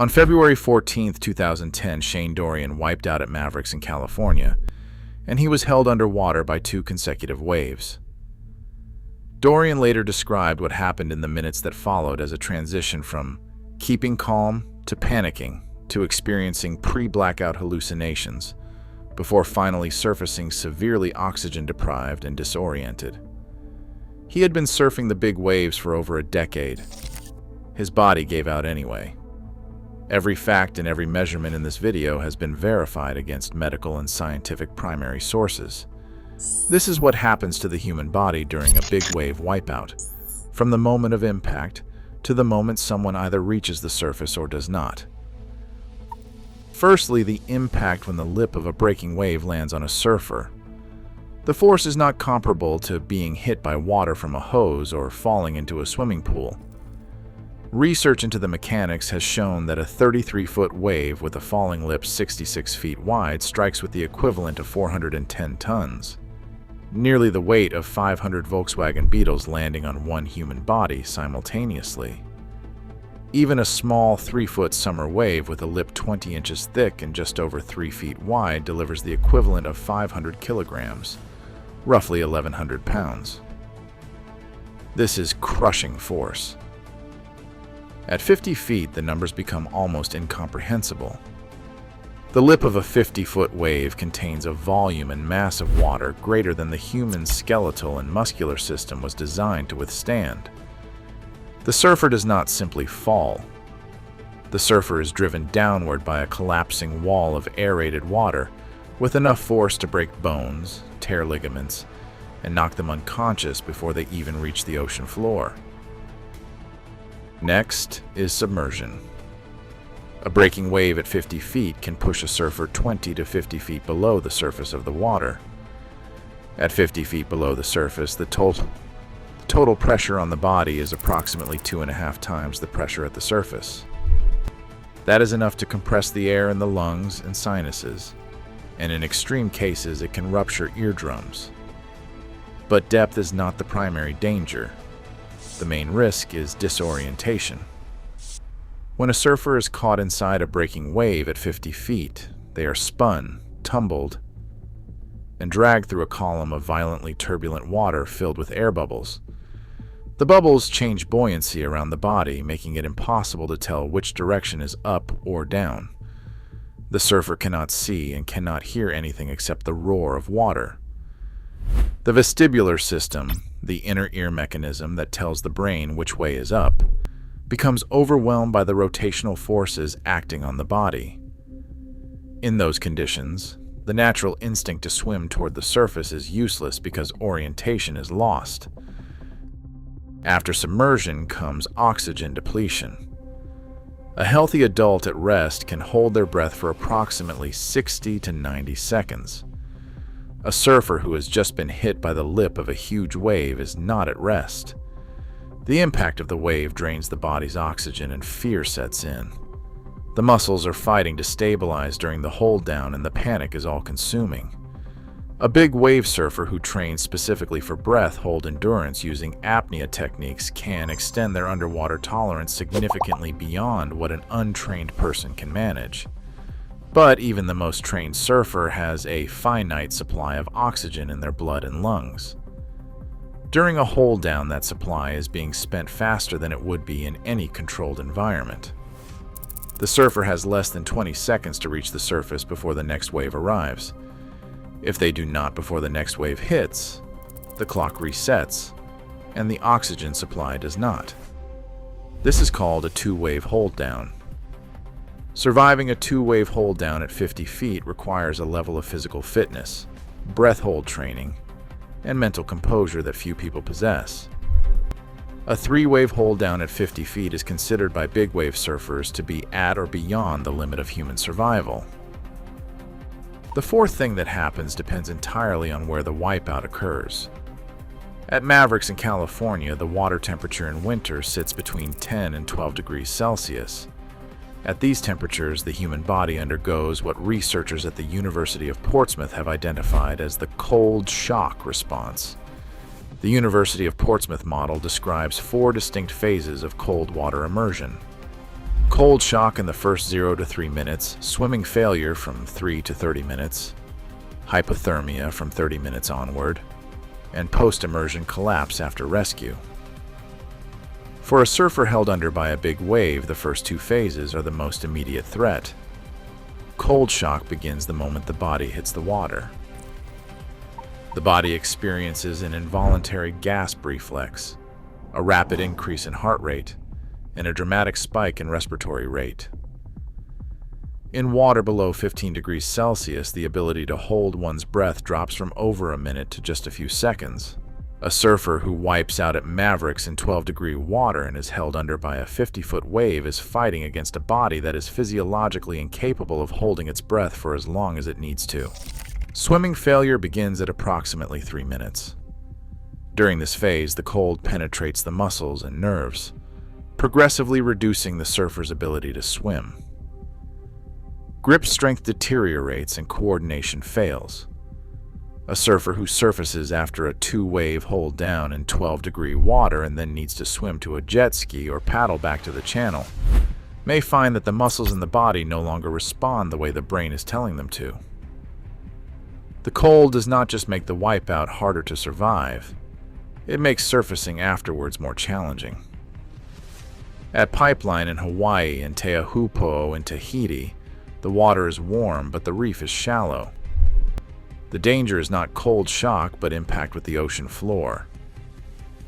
On February 14, 2010, Shane Dorian wiped out at Mavericks in California, and he was held underwater by 2 consecutive waves. Dorian later described what happened in the minutes that followed as a transition from keeping calm to panicking to experiencing pre-blackout hallucinations, before finally surfacing severely oxygen-deprived and disoriented. He had been surfing the big waves for over a decade. His body gave out anyway. Every fact and every measurement in this video has been verified against medical and scientific primary sources. This is what happens to the human body during a big wave wipeout, from the moment of impact to the moment someone either reaches the surface or does not. Firstly, the impact when the lip of a breaking wave lands on a surfer. The force is not comparable to being hit by water from a hose or falling into a swimming pool. Research into the mechanics has shown that a 33-foot wave with a falling lip 66 feet wide strikes with the equivalent of 410 tons, nearly the weight of 500 Volkswagen Beetles landing on one human body simultaneously. Even a small 3-foot summer wave with a lip 20 inches thick and just over 3 feet wide delivers the equivalent of 500 kilograms, roughly 1,100 pounds. This is crushing force. At 50 feet, the numbers become almost incomprehensible. The lip of a 50-foot wave contains a volume and mass of water greater than the human skeletal and muscular system was designed to withstand. The surfer does not simply fall. The surfer is driven downward by a collapsing wall of aerated water with enough force to break bones, tear ligaments, and knock them unconscious before they even reach the ocean floor. Next is submersion. A breaking wave at 50 feet can push a surfer 20 to 50 feet below the surface of the water. At 50 feet below the surface, the total pressure on the body is approximately 2.5 times the pressure at the surface. That is enough to compress the air in the lungs and sinuses, and in extreme cases it can rupture eardrums. But depth is not the primary danger. The main risk is disorientation. When a surfer is caught inside a breaking wave at 50 feet, they are spun, tumbled, and dragged through a column of violently turbulent water filled with air bubbles. The bubbles change buoyancy around the body, making it impossible to tell which direction is up or down. The surfer cannot see and cannot hear anything except the roar of water. The vestibular system, the inner ear mechanism that tells the brain which way is up, becomes overwhelmed by the rotational forces acting on the body. In those conditions, the natural instinct to swim toward the surface is useless because orientation is lost. After submersion comes oxygen depletion. A healthy adult at rest can hold their breath for approximately 60 to 90 seconds. A surfer who has just been hit by the lip of a huge wave is not at rest. The impact of the wave drains the body's oxygen and fear sets in. The muscles are fighting to stabilize during the hold down and the panic is all-consuming. A big wave surfer who trains specifically for breath hold endurance using apnea techniques can extend their underwater tolerance significantly beyond what an untrained person can manage. But even the most trained surfer has a finite supply of oxygen in their blood and lungs. During a hold down, that supply is being spent faster than it would be in any controlled environment. The surfer has less than 20 seconds to reach the surface before the next wave arrives. If they do not before the next wave hits, the clock resets, and the oxygen supply does not. This is called a 2-wave hold down. Surviving a 2-wave hold down at 50 feet requires a level of physical fitness, breath hold training, and mental composure that few people possess. A 3-wave hold down at 50 feet is considered by big wave surfers to be at or beyond the limit of human survival. The fourth thing that happens depends entirely on where the wipeout occurs. At Mavericks in California, the water temperature in winter sits between 10 and 12 degrees Celsius. At these temperatures, the human body undergoes what researchers at the University of Portsmouth have identified as the cold shock response. The University of Portsmouth model describes 4 distinct phases of cold water immersion. Cold shock in the first 0 to 3 minutes, swimming failure from 3 to 30 minutes, hypothermia from 30 minutes onward, and post-immersion collapse after rescue. For a surfer held under by a big wave, the first two phases are the most immediate threat. Cold shock begins the moment the body hits the water. The body experiences an involuntary gasp reflex, a rapid increase in heart rate, and a dramatic spike in respiratory rate. In water below 15 degrees Celsius, the ability to hold one's breath drops from over a minute to just a few seconds. A surfer who wipes out at Mavericks in 12-degree water and is held under by a 50-foot wave is fighting against a body that is physiologically incapable of holding its breath for as long as it needs to. Swimming failure begins at approximately 3 minutes. During this phase, the cold penetrates the muscles and nerves, progressively reducing the surfer's ability to swim. Grip strength deteriorates and coordination fails. A surfer who surfaces after a 2-wave hold down in 12-degree water and then needs to swim to a jet ski or paddle back to the channel may find that the muscles in the body no longer respond the way the brain is telling them to. The cold does not just make the wipeout harder to survive, it makes surfacing afterwards more challenging. At Pipeline in Hawaii and Teahupoo in Tahiti, the water is warm but the reef is shallow. The danger is not cold shock but impact with the ocean floor.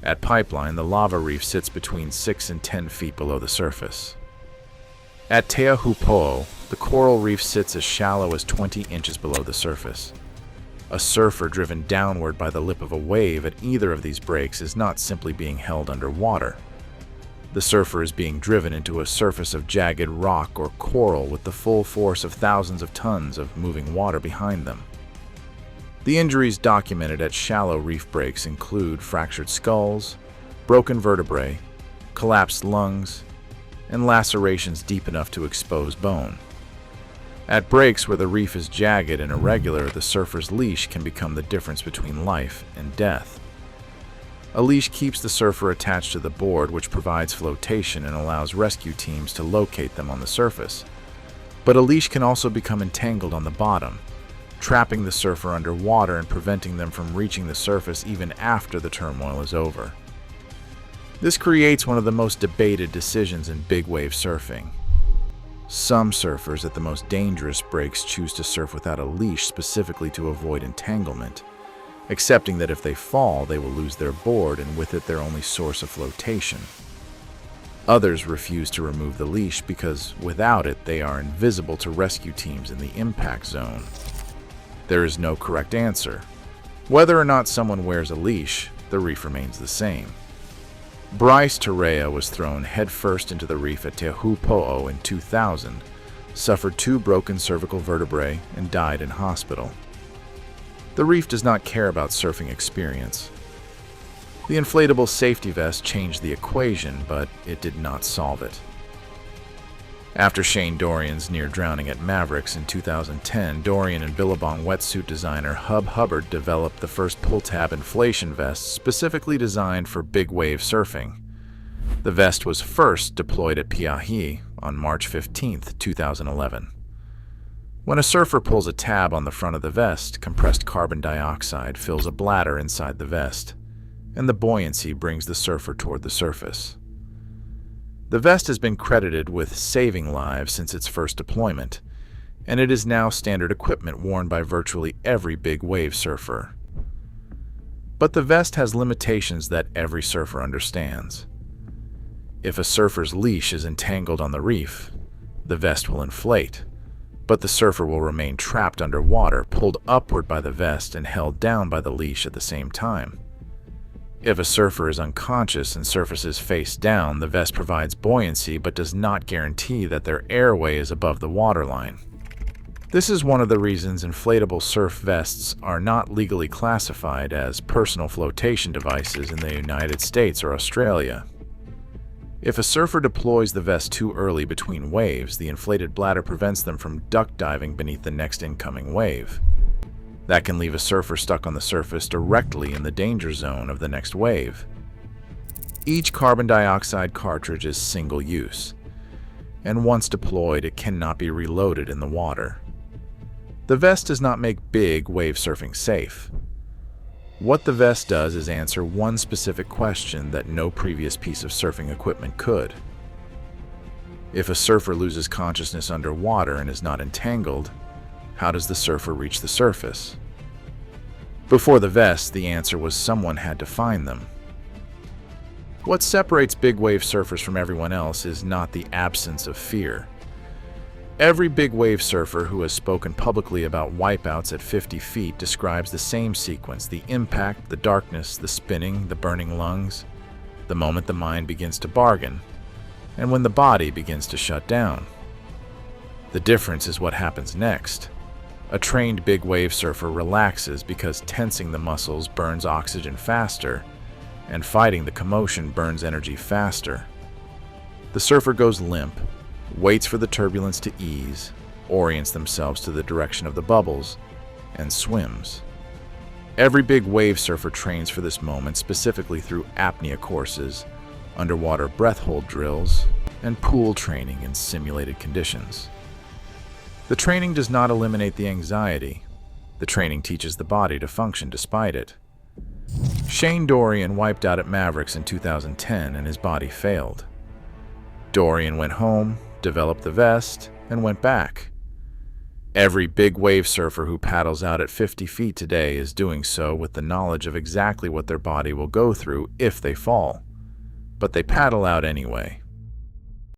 At Pipeline, the lava reef sits between 6 and 10 feet below the surface. At Teahupoo, the coral reef sits as shallow as 20 inches below the surface. A surfer driven downward by the lip of a wave at either of these breaks is not simply being held underwater. The surfer is being driven into a surface of jagged rock or coral with the full force of thousands of tons of moving water behind them. The injuries documented at shallow reef breaks include fractured skulls, broken vertebrae, collapsed lungs, and lacerations deep enough to expose bone. At breaks where the reef is jagged and irregular, the surfer's leash can become the difference between life and death. A leash keeps the surfer attached to the board, which provides flotation and allows rescue teams to locate them on the surface. But a leash can also become entangled on the bottom, trapping the surfer underwater and preventing them from reaching the surface even after the turmoil is over. This creates one of the most debated decisions in big wave surfing. Some surfers at the most dangerous breaks choose to surf without a leash specifically to avoid entanglement, accepting that if they fall, they will lose their board and with it their only source of flotation. Others refuse to remove the leash because without it they are invisible to rescue teams in the impact zone. There is no correct answer. Whether or not someone wears a leash, the reef remains the same. Bryce Torrea was thrown headfirst into the reef at Teahupoo in 2000, suffered 2 broken cervical vertebrae, and died in hospital. The reef does not care about surfing experience. The inflatable safety vest changed the equation, but it did not solve it. After Shane Dorian's near drowning at Mavericks in 2010, Dorian and Billabong wetsuit designer Hub Hubbard developed the first pull-tab inflation vest specifically designed for big wave surfing. The vest was first deployed at Piahi on March 15, 2011. When a surfer pulls a tab on the front of the vest, compressed carbon dioxide fills a bladder inside the vest, and the buoyancy brings the surfer toward the surface. The vest has been credited with saving lives since its first deployment, and it is now standard equipment worn by virtually every big wave surfer. But the vest has limitations that every surfer understands. If a surfer's leash is entangled on the reef, the vest will inflate, but the surfer will remain trapped underwater, pulled upward by the vest and held down by the leash at the same time. If a surfer is unconscious and surfaces face down, the vest provides buoyancy but does not guarantee that their airway is above the waterline. This is one of the reasons inflatable surf vests are not legally classified as personal flotation devices in the United States or Australia. If a surfer deploys the vest too early between waves, the inflated bladder prevents them from duck diving beneath the next incoming wave. That can leave a surfer stuck on the surface directly in the danger zone of the next wave. Each carbon dioxide cartridge is single-use, and once deployed, it cannot be reloaded in the water. The vest does not make big wave surfing safe. What the vest does is answer one specific question that no previous piece of surfing equipment could. If a surfer loses consciousness underwater and is not entangled, how does the surfer reach the surface? Before the vest, the answer was someone had to find them. What separates big wave surfers from everyone else is not the absence of fear. Every big wave surfer who has spoken publicly about wipeouts at 50 feet describes the same sequence: the impact, the darkness, the spinning, the burning lungs, the moment the mind begins to bargain, and when the body begins to shut down. The difference is what happens next. A trained big wave surfer relaxes because tensing the muscles burns oxygen faster, and fighting the commotion burns energy faster. The surfer goes limp, waits for the turbulence to ease, orients themselves to the direction of the bubbles, and swims. Every big wave surfer trains for this moment specifically through apnea courses, underwater breath hold drills, and pool training in simulated conditions. The training does not eliminate the anxiety. The training teaches the body to function despite it. Shane Dorian wiped out at Mavericks in 2010 and his body failed. Dorian went home, developed the vest, and went back. Every big wave surfer who paddles out at 50 feet today is doing so with the knowledge of exactly what their body will go through if they fall. But they paddle out anyway.